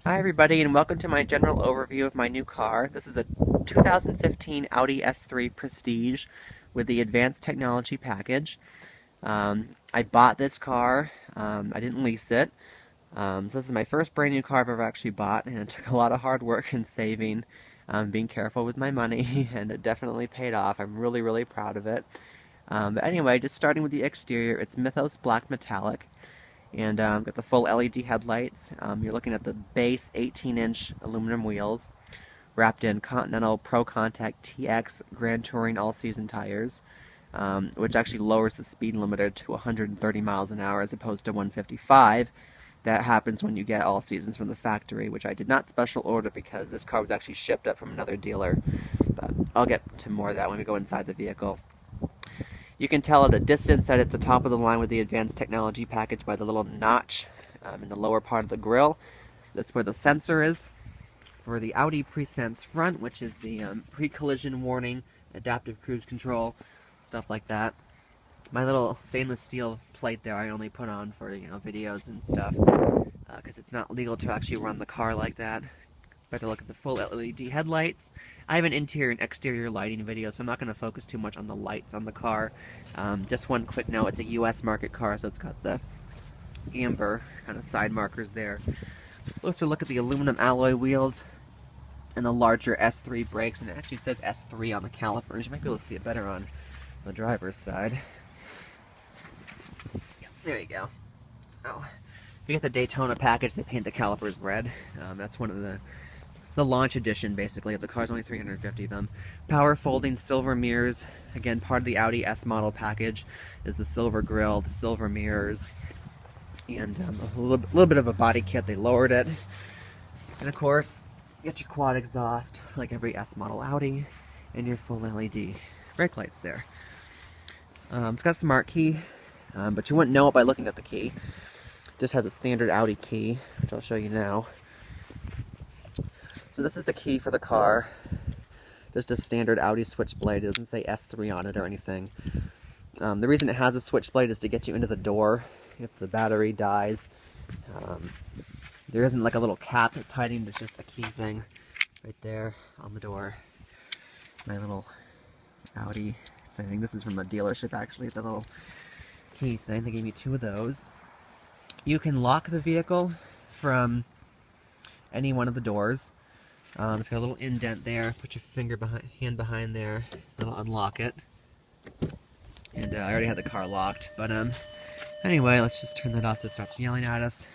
Hi everybody, and welcome to my general overview of my new car. This is a 2015 Audi S3 Prestige with the advanced technology package. I bought this car. I didn't lease it. So this is my first brand new car I've ever actually bought, and it took a lot of hard work and saving, being careful with my money, and it definitely paid off. I'm really, really proud of it. But anyway, just starting with the exterior, it's Mythos Black Metallic. And got the full LED headlights. You're looking at the base 18-inch aluminum wheels wrapped in Continental Pro Contact TX Grand Touring all-season tires, which actually lowers the speed limiter to 130 miles an hour as opposed to 155. That happens when you get all seasons from the factory, which I did not special order because this car was actually shipped up from another dealer. But I'll get to more of that when we go inside the vehicle. You can tell at a distance that it's the top of the line with the advanced technology package by the little notch in the lower part of the grille. That's where the sensor is for the Audi Presense front, which is the pre-collision warning, adaptive cruise control, stuff like that. My little stainless steel plate there I only put on for videos and stuff because it's not legal to actually run the car like that. Better look at the full LED headlights. I have an interior and exterior lighting video, so I'm not going to focus too much on the lights on the car. Just one quick note, it's a US market car, so it's got the amber kind of side markers there. Closer look at the aluminum alloy wheels and the larger S3 brakes, and it actually says S3 on the calipers. You might be able to see it better on the driver's side. There you go. So, if you get the Daytona package, they paint the calipers red. That's one of the launch edition, basically, of the car's only 350 of them. Power folding silver mirrors. Again, part of the Audi S model package is the silver grille, the silver mirrors, and a little bit of a body kit. They lowered it. And of course, you got your quad exhaust, like every S model Audi, and your full LED brake lights there. It's got a smart key, but you wouldn't know it by looking at the key. It just has a standard Audi key, which I'll show you now. So this is the key for the car. Just a standard Audi switchblade. It doesn't say S3 on it or anything. The reason it has a switchblade is to get you into the door if the battery dies. There isn't like a little cap that's hiding. It's just a key thing right there on the door. My little Audi thing. This is from a dealership actually. The little key thing. They gave me 2 of those. You can lock the vehicle from any one of the doors. It's got a little indent there. Put your hand behind there. That'll unlock it. And I already had the car locked. But anyway, let's just turn that off so it stops yelling at us.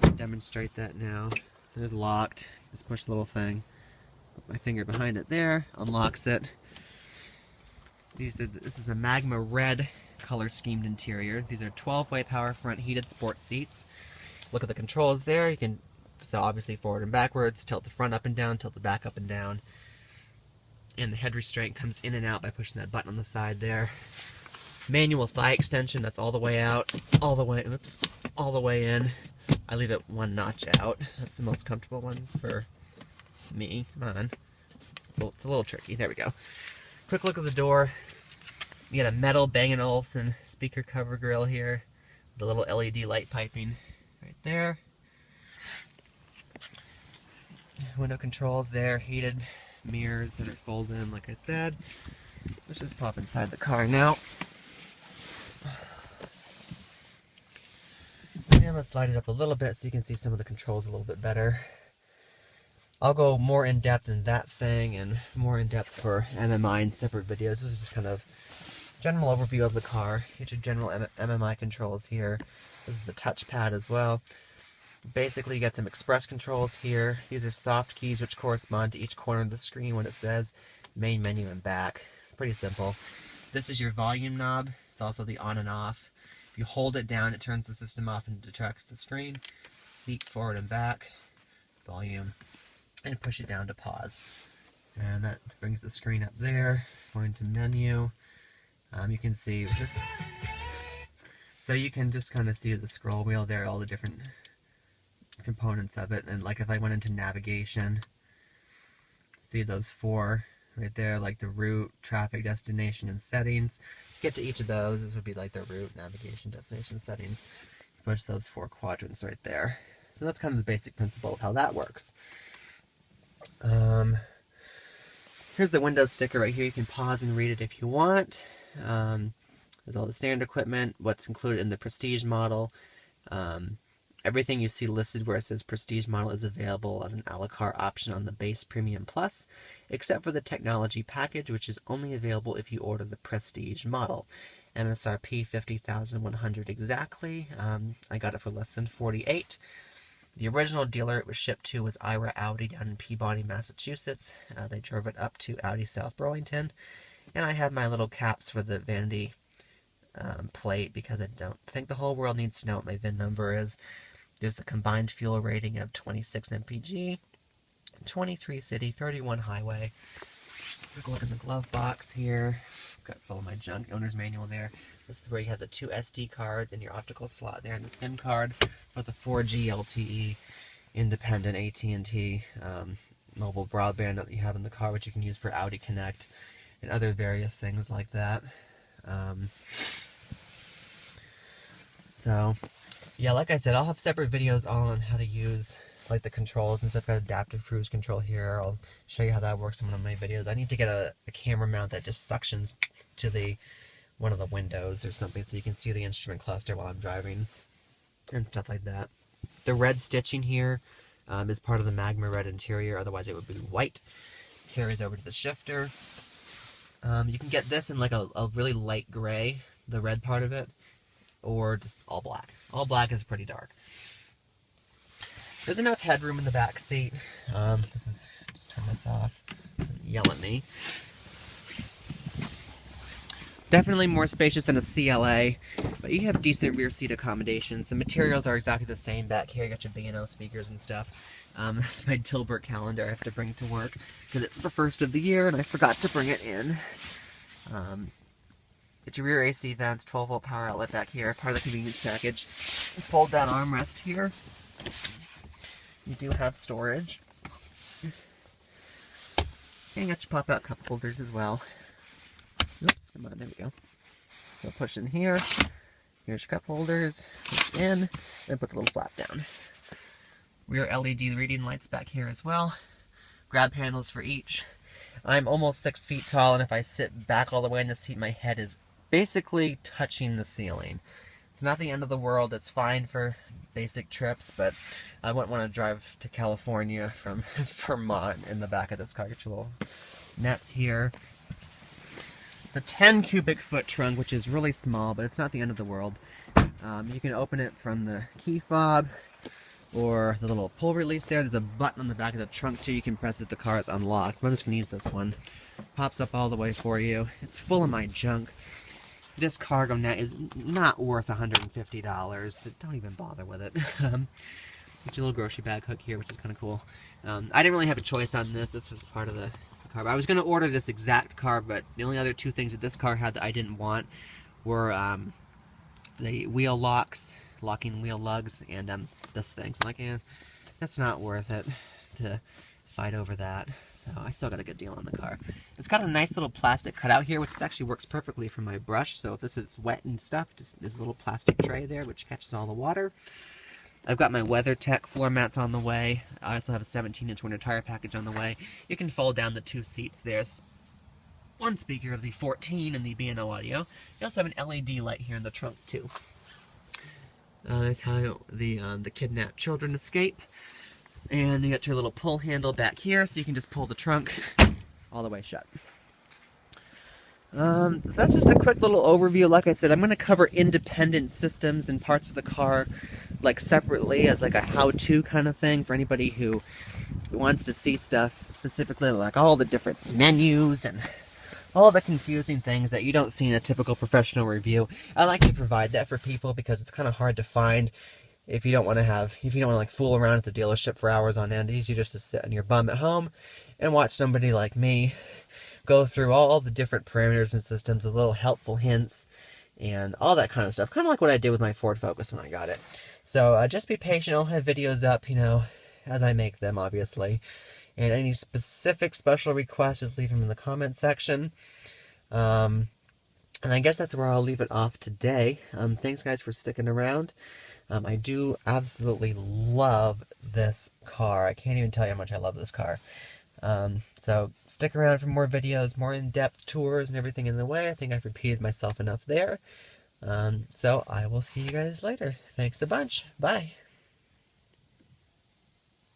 Just demonstrate that now. There's locked. Just push the little thing. Put my finger behind it there. Unlocks it. This is the Magma Red color schemed interior. These are 12-way power front heated sport seats. Look at the controls there. You can So obviously forward and backwards, tilt the front up and down, tilt the back up and down. And the head restraint comes in and out by pushing that button on the side there. Manual thigh extension, that's all the way out, all the way in. I leave it 1 notch out. That's the most comfortable one for me. Come on. It's a little tricky. There we go. Quick look at the door. You got a metal Bang & Olufsen speaker cover grill here. The little LED light piping right there. Window controls there, heated mirrors that are folded in, like I said. Let's just pop inside the car now. And let's light it up a little bit so you can see some of the controls a little bit better. I'll go more in depth in that thing and more in depth for MMI in separate videos. This is just kind of general overview of the car. Get your general MMI controls here. This is the touchpad as well. Basically, you got some express controls here. These are soft keys which correspond to each corner of the screen when it says main menu and back. It's pretty simple. This is your volume knob. It's also the on and off. If you hold it down, it turns the system off and detracts the screen. Seat forward and back, volume, and push it down to pause. And that brings the screen up there. Going to menu. You can see this. So you can just kind of see the scroll wheel there, all the different components of it. And like if I went into navigation, see those 4 right there, like the route, traffic, destination, and settings. Get to each of those. This would be like the route, navigation, destination, settings. Push those 4 quadrants right there. So that's kind of the basic principle of how that works. Here's the Windows sticker right here. You can pause and read it if you want. There's all the standard equipment, what's included in the Prestige model. Everything you see listed where it says Prestige model is available as an a la carte option on the base Premium Plus, except for the technology package, which is only available if you order the Prestige model. MSRP $50,100 exactly. I got it for less than $48. The original dealer it was shipped to was Ira Audi down in Peabody, Massachusetts. They drove it up to Audi South Burlington. And I have my little caps for the vanity plate because I don't think the whole world needs to know what my VIN number is. There's the combined fuel rating of 26 mpg, 23 city, 31 highway. Take a look in the glove box here. I've got full of my junk. Owner's manual there. This is where you have the 2 SD cards and your optical slot there, and the SIM card for the 4G LTE independent AT&T mobile broadband that you have in the car, which you can use for Audi Connect and other various things like that. So, yeah, like I said, I'll have separate videos all on how to use like the controls and stuff. Got adaptive cruise control here. I'll show you how that works in one of my videos. I need to get a camera mount that just suctions to one of the windows or something so you can see the instrument cluster while I'm driving and stuff like that. The red stitching here is part of the Magma Red interior, otherwise it would be white. Carries over to the shifter. You can get this in like a really light gray, the red part of it, or just all black. All black is pretty dark. There's enough headroom in the back seat. Just turn this off. Doesn't yell at me. Definitely more spacious than a CLA, but you have decent rear seat accommodations. The materials are exactly the same back here. You got your B&O speakers and stuff. That's my Tilbert calendar I have to bring to work because it's the first of the year and I forgot to bring it in. Get your rear AC vents, 12-volt power outlet back here, part of the convenience package. Fold down armrest here. You do have storage. And you got your pop-out cup holders as well. Oops, come on, there we go. So push in here. Here's your cup holders. Push in, and put the little flap down. Rear LED reading lights back here as well. Grab handles for each. I'm almost 6 feet tall, and if I sit back all the way in the seat, my head is basically touching the ceiling. It's not the end of the world. It's fine for basic trips, but I wouldn't want to drive to California from Vermont in the back of this car. Get your little nets here. The 10 cubic foot trunk, which is really small, but it's not the end of the world. You can open it from the key fob or the little pull release there. There's a button on the back of the trunk too. You can press it if the car is unlocked. I'm just going to use this one. Pops up all the way for you. It's full of my junk. This cargo net is not worth $150. So don't even bother with it. Get your little grocery bag hook here, which is kind of cool. I didn't really have a choice on this. This was part of the car. I was going to order this exact car, but the only other 2 things that this car had that I didn't want were the wheel locks, locking wheel lugs, and this thing. So I'm like, yeah, that's not worth it to fight over that. So I still got a good deal on the car. It's got a nice little plastic cutout here, which actually works perfectly for my brush. So if this is wet and stuff, just there's a little plastic tray there, which catches all the water. I've got my WeatherTech floor mats on the way. I also have a 17-inch winter tire package on the way. You can fold down the 2 seats. There's one speaker of the 14 and the B&O audio. You also have an LED light here in the trunk too. That's how the kidnapped children escape. And you got your little pull handle back here, so you can just pull the trunk all the way shut. That's just a quick little overview. Like I said, I'm going to cover independent systems and parts of the car like separately as like a how-to kind of thing for anybody who wants to see stuff specifically, like all the different menus and all the confusing things that you don't see in a typical professional review. I like to provide that for people because it's kind of hard to find if you don't want to like fool around at the dealership for hours on end. It's easier just to sit on your bum at home and watch somebody like me go through all the different parameters and systems, the little helpful hints, and all that kind of stuff. Kind of like what I did with my Ford Focus when I got it. So just be patient. I'll have videos up, as I make them, obviously. And any specific special requests, just leave them in the comment section. And I guess that's where I'll leave it off today. Thanks, guys, for sticking around. I do absolutely love this car. I can't even tell you how much I love this car. So stick around for more videos, more in-depth tours and everything in the way. I think I've repeated myself enough there. So I will see you guys later. Thanks a bunch. Bye.